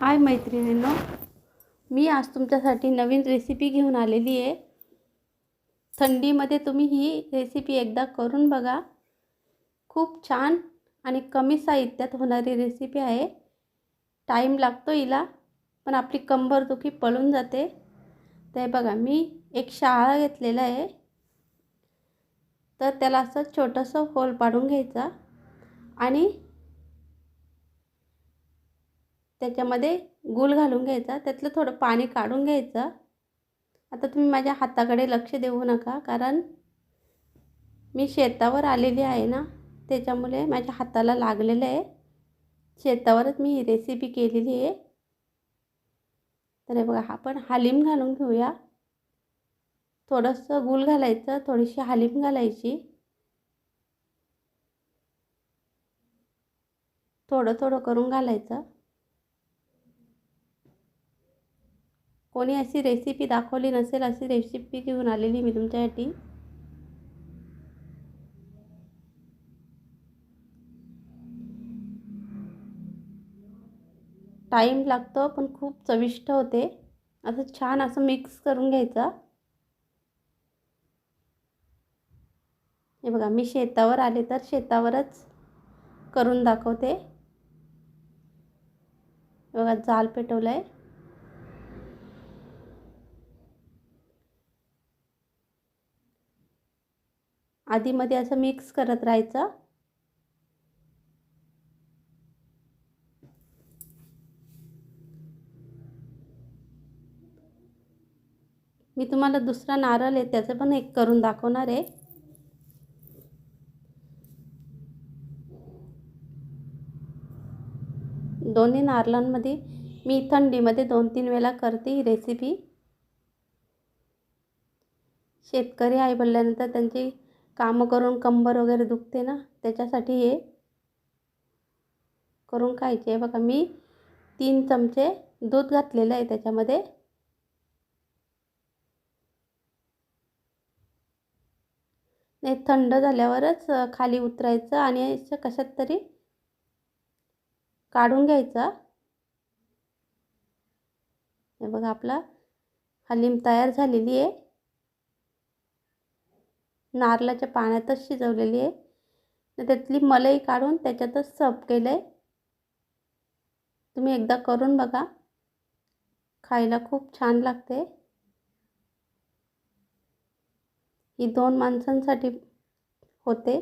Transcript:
हाय मैत्रिणींनो, मी आज तुमच्यासाठी नवीन रेसिपी घेऊन आलेली आहे। थंडीमध्ये तुम्ही ही रेसिपी एकदा करून बघा। खूप छान आणि कमी साहित्यात होणारी रेसिपी आहे। टाईम लागतो हिला, पण आपली कंबरदुखी पळून जाते। ते बघा, मी एक शहाळा घेतलेला आहे, तर त्याला असं छोटंसं होल पाडून घ्यायचा आणि त्याच्यामध्ये गूळ घालून घ्यायचा। त्यातलं थोडं पाणी काढून घ्यायचं। आता तुम्ही माझ्या हाताकडे लक्ष देऊ नका, कारण मी शेतावर आलेली आहे ना, त्याच्यामुळे माझ्या हाताला लागलेलं आहे। शेतावरच मी ही रेसिपी केलेली आहे। तर हे बघा, आपण हालीम घालून घेऊया। थोडंसं गूळ घालायचं, थोडीशी हालीम घालायची, थोडं थोडं करून घालायचं। कोणी अशी रेसिपी दाखवली नसेल, अशी रेसिपी घेऊन आलेली मी तुमच्यासाठी। टाईम लागतो, पण खूप चविष्ट होते। असं छान असं मिक्स करून घ्यायचं। हे बघा, मी शेतावर आले तर शेतावरच करून दाखवते। बघा, जाळ पेटवलंय। आधीमध्ये असं मिक्स करत राहायचं। मी तुम्हाला दुसरा नारळ आहे त्याचं पण एक करून दाखवणार आहे। दोन्ही नारळांमध्ये मी थंडीमध्ये 2-3 वेळा करते ही रेसिपी। शेतकरी आहे बोलल्यानंतर त्यांची कामं करून कंबर वगैरे दुखते ना, त्याच्यासाठी हे करून खायचे। बघा, मी 3 चमचे दूध घातलेलं आहे त्याच्यामध्ये। नाही, थंड झाल्यावरच खाली उतरायचं आणि असं कशात तरी काढून घ्यायचं। हे बघा, आपला हलीम तयार झालेली आहे। नारळाच्या पाण्यातच शिजवलेली आहे। त्यातली मलाई काढून त्याच्यातच सर्व केलं आहे। तुम्ही एकदा करून बघा, खायला खूप छान लागते। ही 2 माणसांसाठी होते।